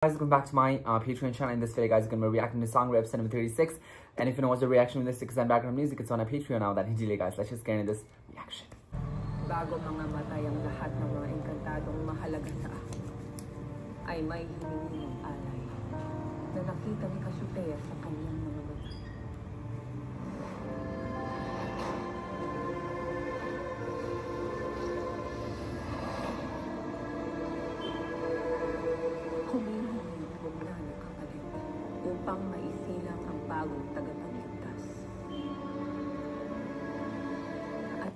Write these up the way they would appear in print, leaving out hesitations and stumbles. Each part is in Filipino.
Guys, welcome back to my Patreon channel. In this video, guys, I'm going to be reacting to song episode number 36. And if you know what's the reaction with this and background music, it's on our Patreon now. That hindi guys. Let's just get into this reaction. Bago mga matay ang lahat ng mga engkantadong mahalaga sa akin, ay may hiningi ng alay na nakita ni Cassiopeia sa kanyang mga mata. Humingi ng bugla na kapalit upang maisilang ang bagong tagapagligtas. At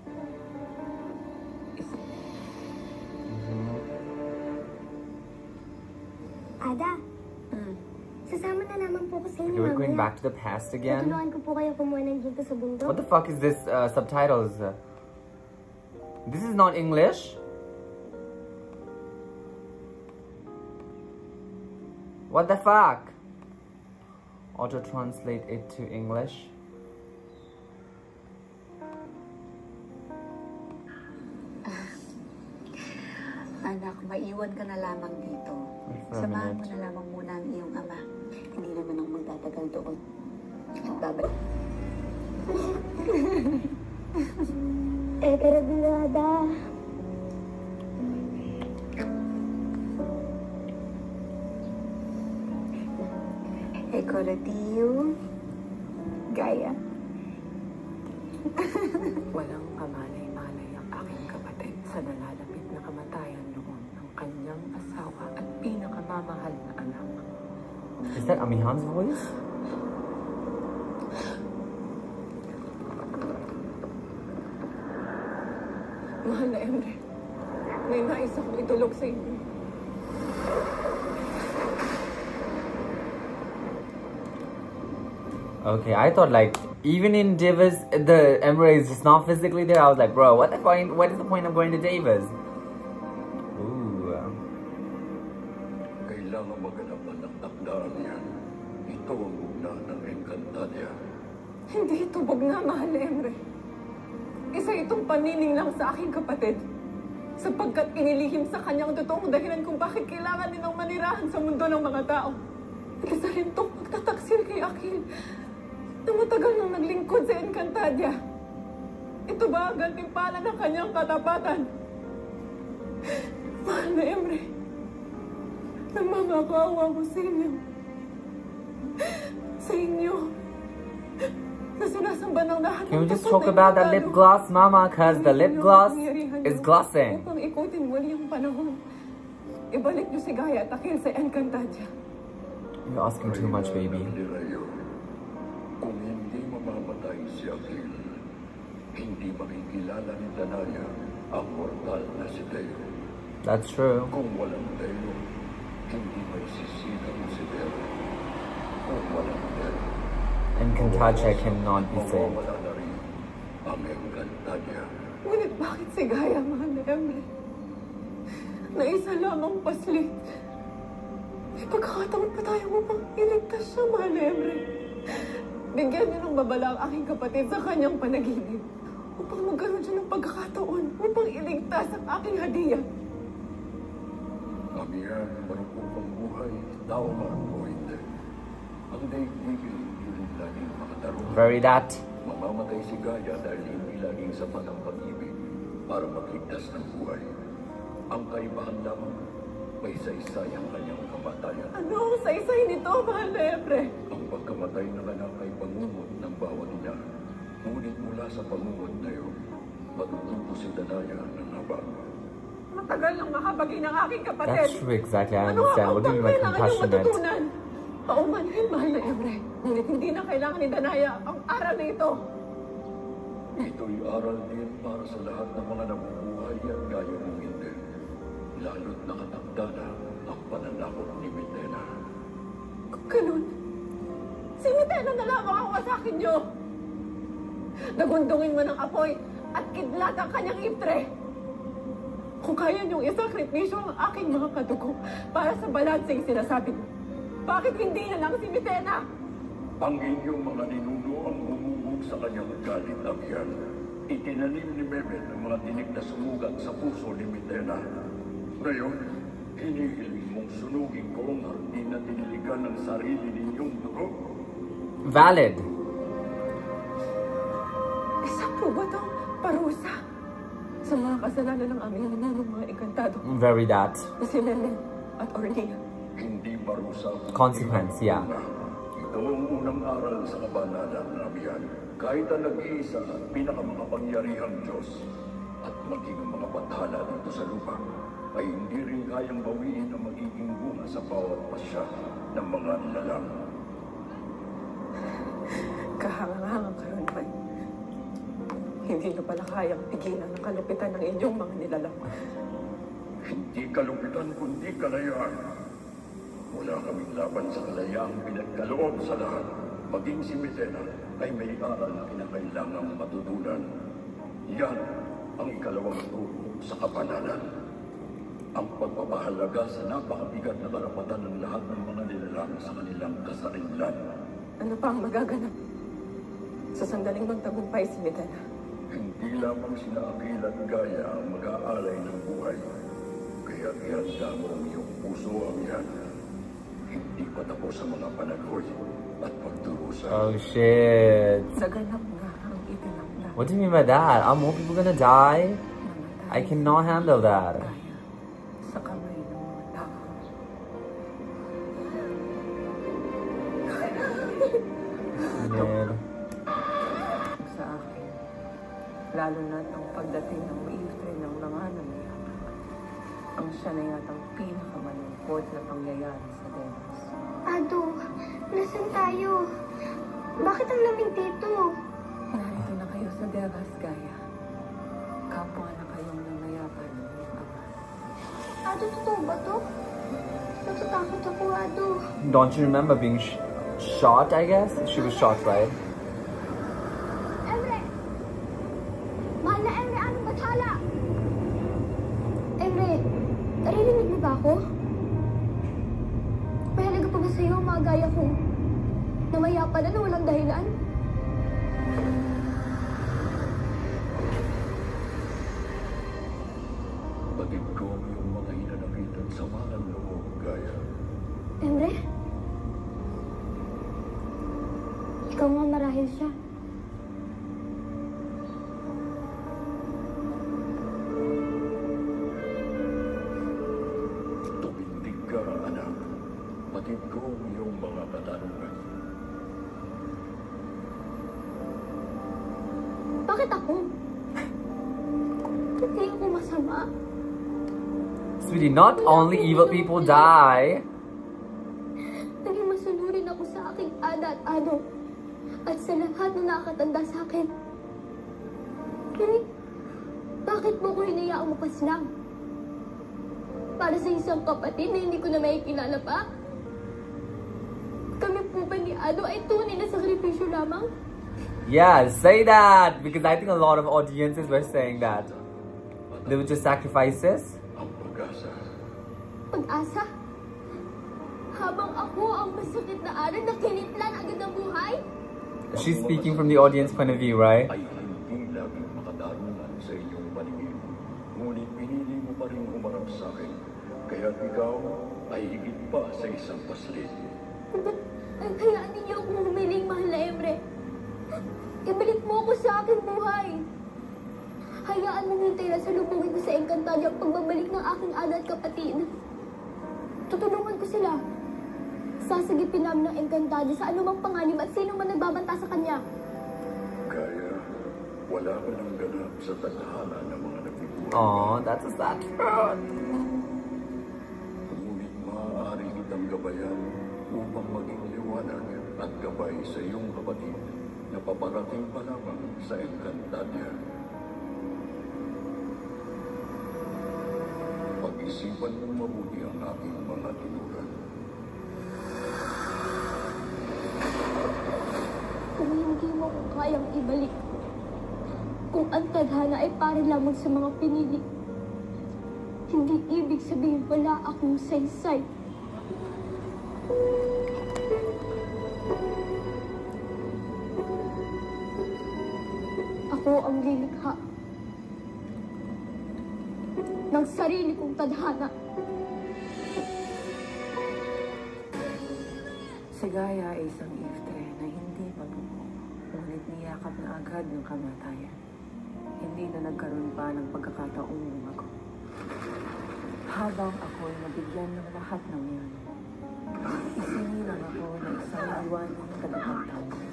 Ada, sasama na naman po ko sa inyo. We're going back to the past again. Tutulungan ko po kayo kumuha ng ginto sa bundok. What the fuck is this subtitles? This is not English. What the fuck? Auto-translate it to English. Anak, maiwan ka na lamang dito. Samahan mo na lamang muna ang iyong ama. Hindi naman ako magtatagal doon. At babalik. Pero Ada. Ekoratiyo. Gaya. Walang kamalay-malay ang aking kapatid sa nalalapit na kamatayan noon ng kanyang asawa at pinakamamahal na anak. Is that Amihan's voice? Mahal na Emre, may nais akong itulog sa inyo. Okay, I thought like even in Davis, the Emre is just not physically there. I was like, bro, what the point? What is the point of going to Davis? Ooh. Kailangan maganapan ng takdaan niya. Ito ang bugna ng Encantadia. Hindi ito bugna, mahal na Emre. Isa itong panining lang sa aking kapatid. Sapagkat inilihim sa kanyang totoong dahilan kung bakit kailangan nilang manirahan sa mundo ng mga tao. At isa rin itong pagtataksil kay Akil na matagal nang naglingkod sa Encantadia. Ito ba ang gantimpala ng kanyang katapatan? Mahal na Emre, namamakawa ko sa inyo. Sa inyo. Na sinasamba ng lahat. Can we just talk about the lip gloss, Mama? Cause the lip gloss is glossing. Upang ikutin muli ang panahon. Ibalik niyo si Gaia at Akil sa Encantadia. You're asking too much, baby. Kung hindi mamamatay si Akil, hindi makikilala ni Danaya ang mortal na si Teo. That's true. Kung walang Teo, hindi may sisilang si Teo. Kung walang Teo, Encantadia cannot be saved. mawawala na rin ang Encantadia. Ngunit bakit si Gaia, mahal na Emre? Na isa lamang paslit. May pagkakataon pa tayo upang iligtas siya, mahal na Emre. Bigyan niyo ng babala ang aking kapatid sa kanyang panaginip upang magkaroon siya ng pagkakataon upang iligtas ang aking hadiah. Amihan, marupong buhay, tao man o hindi. Ang daigdigin, yun laging makatarong. Very that. Mamamatay si Gaia dahil hindi laging sapat ang pag-ibig para magligtas ng buhay. Ang kaibahan lamang, may saysay ang kanyang kamatayan. Ano ang saysay nito, mahal na Emre? Ang pagkamatay ng anak ay pangungot ng bawat ina. Ngunit mula sa pangungot na iyon, matututo si Danaya ng habang. Matagal nang mahabagin ang aking kapatid. That's true, exactly. I Ano understand. ang What do you mean by kailangan niyong compassionate? matutunan? Paumanhin, mahal na Emre. Ngunit hindi na kailangan ni Danaya ang aral na ito. Ito'y aral din para sa lahat ng mga nabubuhay at gaya ng hindi. Lalo't nakatakda na ang pananakot ni Mitena. Kung ganun, si Mitena na lamang ang wasakin niyo. Nagundungin mo ng apoy at kidlat ang kanyang itre. Kung kaya niyong isakripisyo ang aking mga kadugo para sa balanseng sinasabi mo, bakit hindi na lang si Mitena? Ang inyong mga ninuno ang humubog sa kanyang galit, Amihan. Itinanim ni Mehmet ang mga tinik na sumugat sa puso ni Mitena. Ngayon, hinihiling mong niyong sunugin ko ang hardin na diniligan ng sarili ninyong dugo? Valid. Isa po ba itong parusa sa mga kasalanan ng aming nananong mga engkantado Very that. na si Lelen at Ornia? Hindi parusa. Consequence, yeah. Ito ang unang aral sa kabanalan namin. Kahit ang nag-iisa at pinakamakapangyarihang Diyos at maging ang mga bathala dito sa lupa, ay hindi rin kayang bawiin ang magiging bunga sa bawat pasya ng mga nilalang. Kahangahangang kayo naman. Hindi na pala kayang pigilan ang kalupitan ng inyong mga nilalang. Hindi kalupitan kundi kalayaan. Wala kaming laban sa kalayaang pinagkaloob sa lahat. Maging si Medena ay may aral na kinakailangang matutunan. Yan ang ikalawang turo sa kabanalan. Ang pagpapahalaga sa napakabigat na karapatan ng lahat ng mga nilalang sa kanilang kasarinlan. Ano pa ang magaganap sa sandaling magtagumpay si Medena? Hindi lamang sila Akil at Gaya ang mag-aalay ng buhay. Kaya ihanda mo ang iyong puso ang yan. Hindi pa tapos ang mga panaghoy at pagdurusa. Oh shit. Naganap nga ang itinakda. What do you mean by that? Are more people gonna die? I cannot handle that. Gaya sa kamay ng mga tao. Man. Sa akin, lalo na ang pagdating ng maifre ng mga namayaman. Ang siya na yatang pinakamalungkot na pangyayari sa Devas. Ado, nasan tayo? Bakit ang lamig dito? Narito na kayo sa Devas, Gaya. Kapwa na kayong namayapan ng Ama. Ado, totoo ba to? Natatakot ako, Ado. Don't you remember being shot, I guess? She was shot, right? Emre! Mahal na Emre, anong bathala? Emre, naririnig mo ba ako? Mahalaga pa ba sa'yo ang mga gaya kong namayapan na walang dahilan? Bagid ko yung mga hinanakit at sama ng loob, Gaya. Emre? Ikaw nga marahil siya. Tumindig ka, anak. Bagid ko yung mga katanungan. Bakit ako? Hindi ako masama. Sweetie, not only evil people die. Naging masunurin ako sa aking ada at ado. At sa lahat na nakakatanda sa akin. Ngunit, bakit mo ko hinayaang mapaslang? Para sa isang kapatid na hindi ko na makikilala pa? Kami po ba ni Ado ay tunay na sakripisyo lamang? Yeah, say that! Because I think a lot of audiences were saying that. They were just sacrifices. Ang pag-asa. Pag-asa? Habang ako ang masakit na aral na kinitlan agad ng buhay? She's speaking from the audience point of view, right? Ay hindi laging makatarungan sa inyong paningin. Ngunit pinili mo pa rin humarap sa akin. Kaya ikaw ay higit pa sa isang paslit. Ba't ay hayaan ninyo akong humiling, mahal na Emre? Ibalik mo ako sa aking buhay. Hayaan mong hintay na salubungin ko sa Encantadia ang pagbabalik ng aking ada at kapatid. Tutulungan ko sila. Sasagipin namin ng Encantadia sa anumang panganib at sino man nagbabanta sa kanya. Kaya wala ka ng ganap sa tadhana ng mga nagbibuhay. Oh, that's a sad truth. Ngunit maaari kitang gabayan upang maging liwanag at gabay sa iyong kapatid na paparating pa lamang sa Encantadia. Pag-isipan mong mabuti ang aking mga tinuran. Kung hindi mo ko kayang ibalik, kung ang tadhana ay para lamang sa mga pinili, hindi ibig sabihin wala akong saysay. Ako ang lilikha ng sarili kong tadhana. Si Gaia ay isang iftre na hindi mabuo, ngunit niyakap na agad ng kamatayan. Hindi na nagkaroon pa ng pagkakataong lumago. Habang ako'y nabigyan ng lahat ng yan, isinilang ako na isang liwanag tagapagtanggol.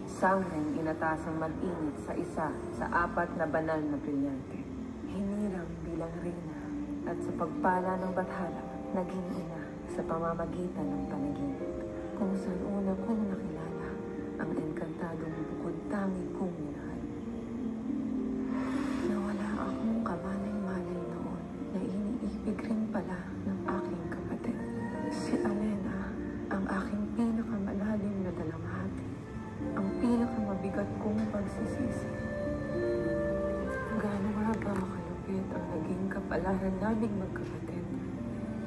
Sangreng inatasang mag-init sa isa sa 4 na banal na brilyante. Hinirang bilang reyna at sa pagpala ng bathala, naging ina sa pamamagitan ng panaginip. Kung saan una kong nakilala ang engkantadong bukod tangi kong minahal. Nawala akong kamalay-malay noon na iniibig rin pala ng aking kapatid. Si Alena, ang aking pinakamalalim na dalamhati, ang pinakamabigat kong pagsisisi. Gaano nga ba makalupit ang naging kapalaran naming magkapatid?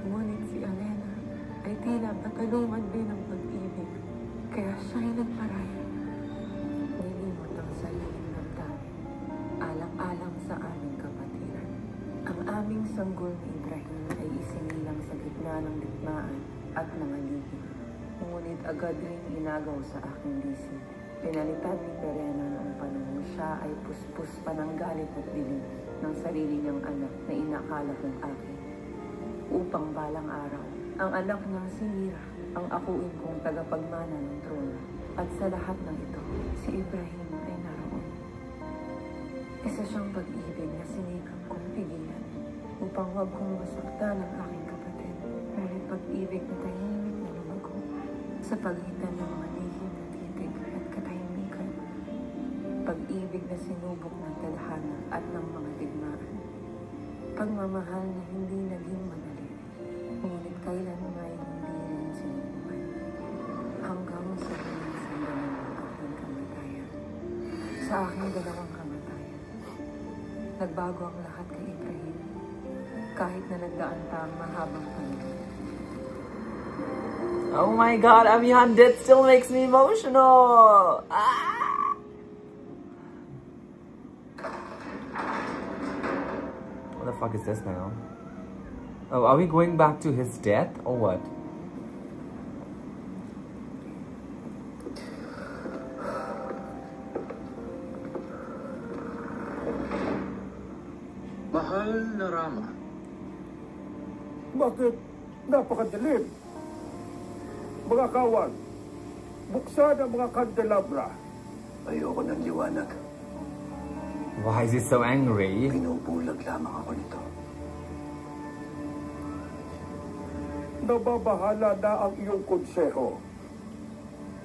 Ngunit si Alena ay tila patalungan din ng pag-ibig, kaya siya'y nagparaya. Nilimot ang sariling damdamin, alang-alang sa aming kapatiran. Ang aming sanggol ni Ibrahim ay isinilang sa gitna ng digmaan at mga lihim. Ngunit agad ring inagaw sa aking lisip. Pinalitan ni Perena noong panahon siya ay puspos pa ng galit at dilim ng sarili niyang anak na inakala kong akin. Upang balang araw, ang anak niyang si Mira ang akuin kong tagapagmana ng trono. At sa lahat ng ito, si Ibrahim ay naroon. Isa siyang pag-ibig na sinikap kong pigilan upang huwag kong masaktan ang aking kapatid. Ngunit pag-ibig na tahimik na lumago sa pagitan ng mga lihim na titig at katahimikan. Pag-ibig na sinubok ng tadhana at ng mga digmaan. Pagmamahal na hindi naging madali, ngunit kailan may hindi rin sinubukan. Hanggang sa huling sandali ng aking kamatayan. Sa aking dalawang kamatayan, nagbago ang lahat kay Ibrahim, kahit na nagdaan pa ang mahabang panahon. Oh my god, Amihan, that still makes me emotional! Ah! What the fuck is this now? Oh, are we going back to his death or what? Mahal na Rama. Bakit napakadilim? Mga kawan, buksan ang mga kandelabra. Ayoko ng liwanag. Why is he so angry? Pinubulag lamang ako nito. Nababahala na ang iyong konseho.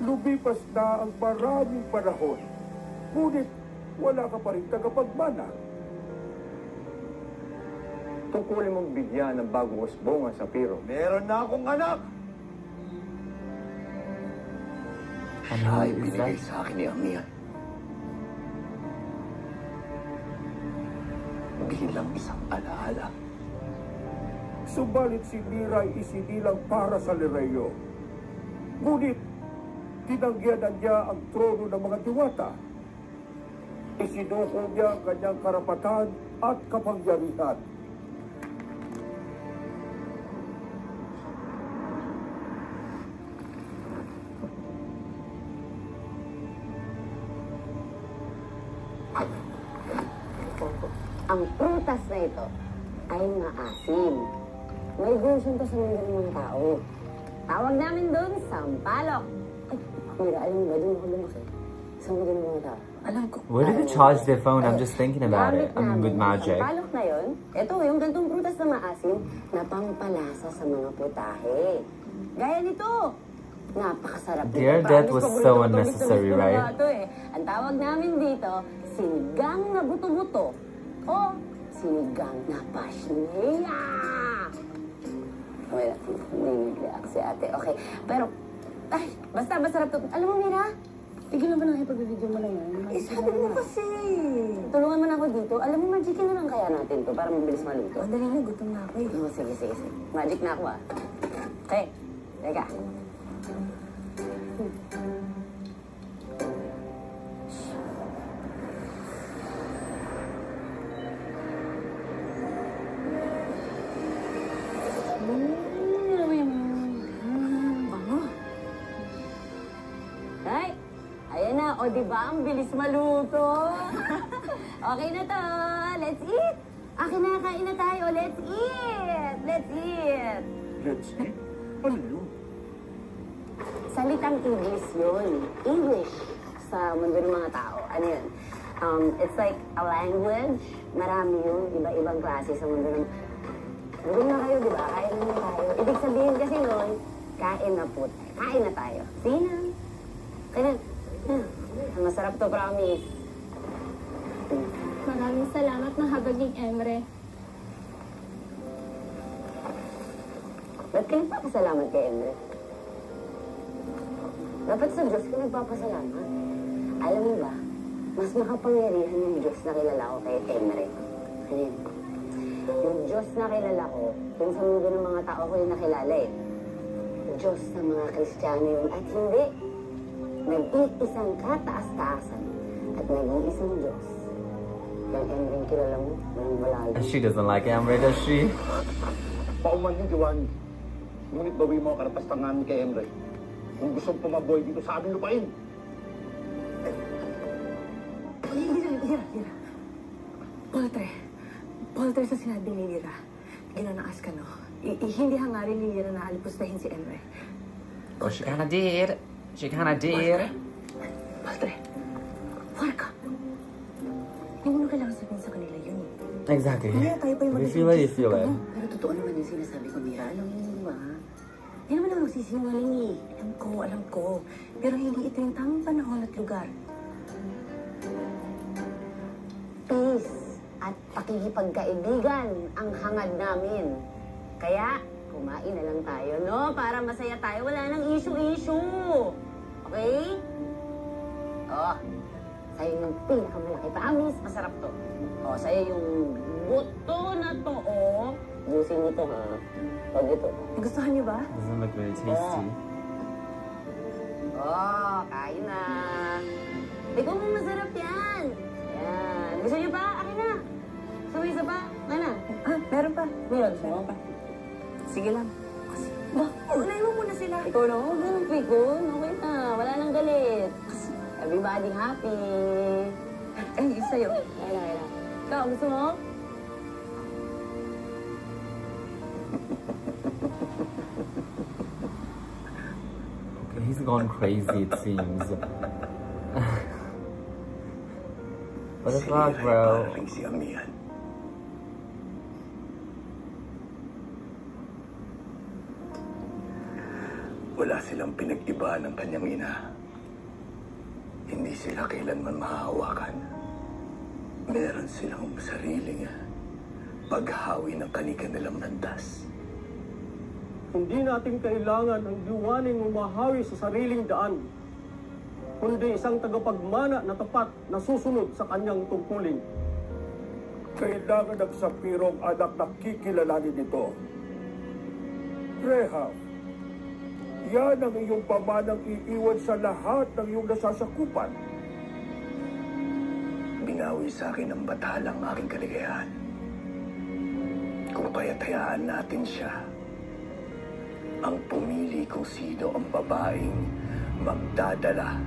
Lumipas na ang maraming panahon. Ngunit wala ka pa rin tagapagmana. Tungkulin mong bigyan ng bagong usbong ang Sapiro. Meron na akong anak! And Siya ay who is binigay that? sa akin ni Amihan. Bilang isang alaala. Subalit si Mira ay isinilang para sa Lireyo. Ngunit, tinanggihan niya ang trono ng mga diwata. Isinuko niya ang kanyang karapatan at kapangyarihan. Ang prutas na ito ay maasim. May version to sa mga ng tao. Tawag namin doon, sampalok. Ay, Mira, alam mo ba, doon ako lumaki. Sa mga mga tao. Alam ko. Where did they charge their phone? I'm just thinking about it. I'm with magic. Sampalok na yun. Ito, yung gantong prutas na maasim na pampalasa sa mga putahe. Gaya nito. Napakasarap. Dear, that was so unnecessary, right? Ang tawag namin dito, sinigang na buto-buto. O sinigang na pasneya. Wala, nag-react si ate. Okay, pero, ay, basta masarap to. Alam mo, Mira, tigil naman ang ipag-video mo na yun. Sabi mo kasi. Tulungan mo na ako dito. Alam mo, magic na lang kaya natin to para mabilis maluto. Ang dali na, gutom na ako eh. Oh, sige. Magic na ako ah. Okay, teka. O, di ba? Ang bilis maluto. Okay na to. Let's eat. Akin na, kain na tayo. Let's eat. Let's eat. Let's eat? Ano yun? Salitang English yun. English sa mundo ng mga tao. Ano yun? It's like a language. Marami yun. Iba-ibang klase sa mundo ng... Gutom na kayo, di ba? Kain na tayo. Ibig sabihin kasi nun, kain na po tayo. Kain na tayo. Sige na. Kain na. Ang masarap to, promise. Maraming salamat, mahabaging Emre. Ba't kayo nagpapasalamat kay Emre? Dapat sa Diyos ka nagpapasalamat. Alam mo ba, mas makapangyarihan yung Diyos na kilala ko kay Emre. Ano yun? Yung Diyos na kilala ko, yung sa mundo ng mga tao ko yung nakilala eh. Diyos ng mga Kristiyano yun. At hindi, nag-iisang kataas-taasan at nag-iisang Diyos. Yung Emre yung kilala mo, walang wala. She doesn't like Emre, does she? Pauman ni Giovanni. Ngunit bawi mo ang karapastangan kay Emre. Kung gusto mong pumaboy dito sa aming lupain. Lira. Polter sa sinabi ni Lira. Ginanaas ka, no? Hindi hangarin ni Lira na alipustahin si Emre. Oh, she kinda did. She kinda did. Polter, huwag ka. Hindi mo kailangan sabihin sa kanila yun. Exactly. Kaya tayo pa yung You feel it, you feel it. Pero totoo naman yung sinasabi ko, Mira. Alam mo yun, di ba? Hindi naman ako magsisinungaling eh. Alam ko. Pero hindi ito yung tamang panahon at lugar. Peace at pakikipagkaibigan ang hangad namin. Kaya, kumain na lang tayo, no? Para masaya tayo. Wala nang issue-issue. Okay? Oh, sa'yo yung pinakamalaki. Promise, masarap to. Oh, sa'yo yung buto na to, oh. Juicy nito, ha? Pag ito. Nagustuhan niyo ba? Doesn't look very tasty. Oh, kain na. Ikaw mo masarap yan. Yan. Gusto niyo pa? Akin na. Gusto mo isa pa? Mana? Meron pa. Meron pa. Sige lang. Unahin mo muna sila. Ikaw na, huwag ganun, Pikon. Okay na. Wala nang galit. Everybody happy. Sa'yo. Kaya. Ikaw, gusto mo? Okay, he's gone crazy, it seems. What the fuck, bro? Paraling si Amihan. Wala silang pinag-iba ng kanyang ina. Hindi sila kailanman mahahawakan. Meron silang sariling paghawi ng kanilang landas. Hindi natin kailangan ang Giovanning umahawi sa sariling daan, kundi isang tagapagmana na tapat na susunod sa kanyang tungkulin. Kailangan ng sapirong anak na kikilalanin nito. Rehab, yan ang iyong pamanang iiwan sa lahat ng iyong nasasakupan. Binawi sa akin ng batalang aking kaligayahan. Kung payatayaan natin siya, ang pumili kung sino ang babaeng magdadala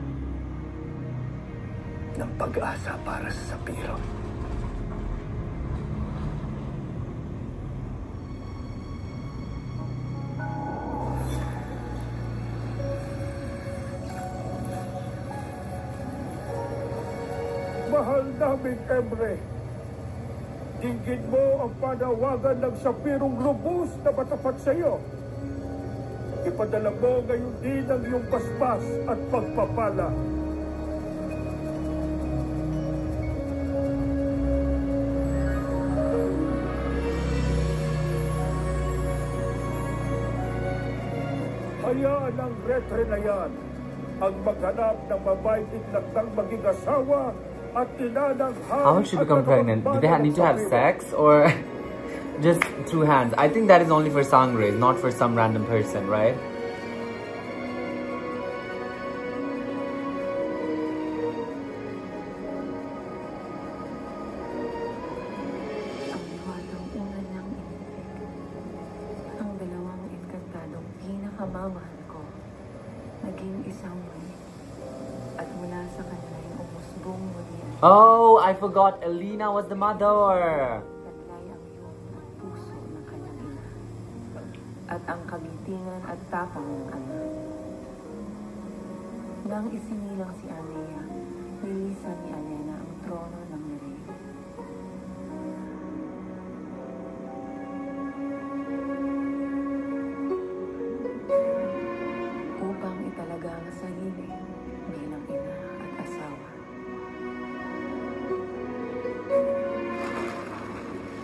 ng pag-asa para sa sapiro. Mahal namin, Emre. Dinggin mo ang panawagan ng sapirong lubos na matapat sa iyo. Ipadala mo ngayon din ang iyong paspas at pagpapala. Hayaan ang retre na yan ang maghanap ng babaeng itlagdang maging asawa at tinanang How would she become pregnant? Do they need to have sex or just through hands? I think that is only for Sangre, not for some random person, right? Ang iwagang una ng inipik. Ang dalawang inkantadong pinakamamahal ko. Naging isang muli. At mula sa kanya ay umusbong muli ang Oh, I forgot. Elena was the mother. taglay ang iyong puso ng kanyang ina. At ang kagitingan at tapang ng ama. Nang isinilang si Armea, nilisan ni Alena ang trono ng Nereid. Upang italaga ang sarili bilang ina at asawa.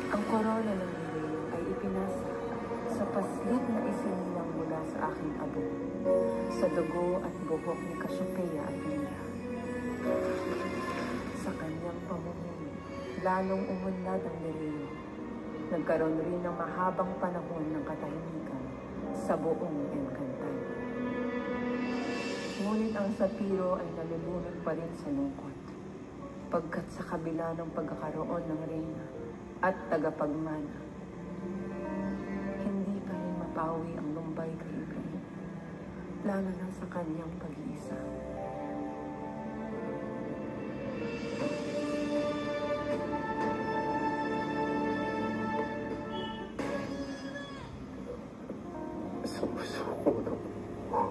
Ang korona ng Nereid ay ipinasa sa paslit na isinilang mula sa aking abo, sa dugo at buhok ni Cassiopeia at Lyra. Sa kanyang pamumuno, lalong umunlad ang Nereid. Nagkaroon rin ng mahabang panahon ng katahimikan sa buong Encantadia. Ngunit ang Sapiro ay nalulunod pa rin sa lungkot, pagkat sa kabila ng pagkakaroon ng reyna at tagapagmana, hindi pa rin mapawi ang lumbay kay Ibrahim, lalo na sa kanyang pag-iisa. Sumusuko na po.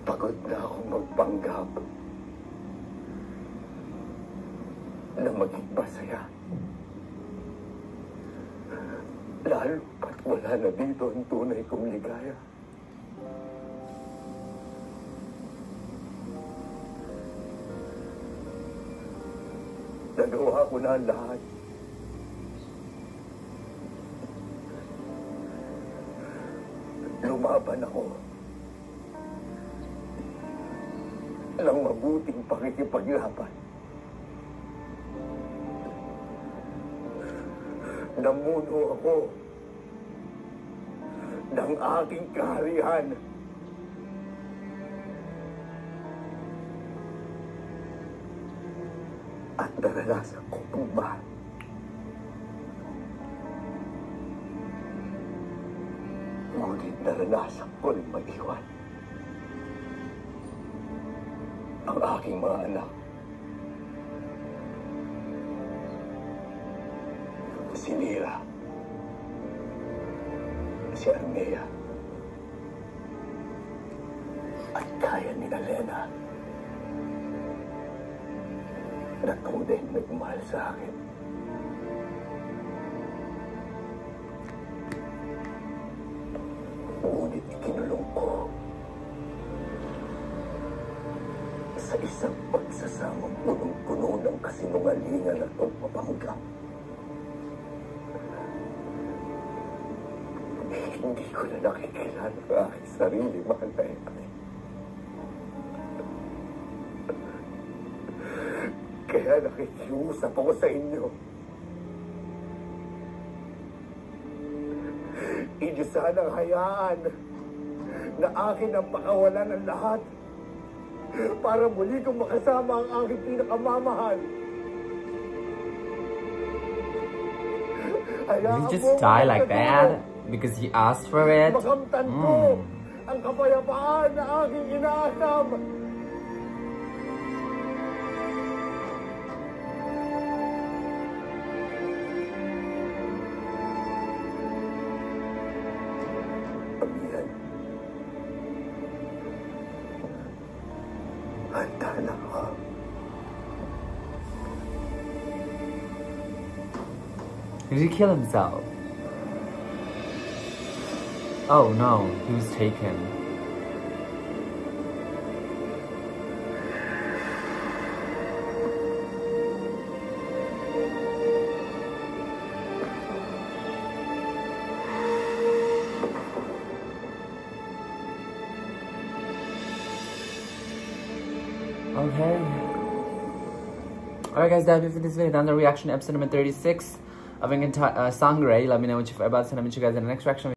Pagod na akong magpanggap na maging masaya. Lalo pat wala na dito ang tunay kong ligaya. Nagawa ko na ang lahat. Lumaban ako ng mabuting pakikipaglaban. Namuno ako ng aking kaharian. At naranasan ko pagmahal. Ngunit naranasan ko rin mag-iwan ang aking mga anak. Si Lyra, si Armea, at kaya ni Alena na tunay nagmahal sa akin. Ngunit ikinulong ko sa isang pagsasamang punong-puno ng kasinungalingan at pagpapanggap. Hindi ko na nakikilala ang aking sarili, mahal na Efraim. Kaya nakikiusap ako sa inyo. Hindi sanang hayaan na akin ang pakawalan ng lahat para muli kong makasama ang aking pinakamamahal. Did he just die like that? Because he asked for it? Makamtan ko ang kapayapaan na aking inaasam. Pamiyan, handa na ako. Did he kill himself? Oh no, he was taken. Okay. Alright guys, that's it for this video. Down the reaction episode number 36 of Sangre. Let me know what you thought about it, and I'll meet you guys in the next reaction.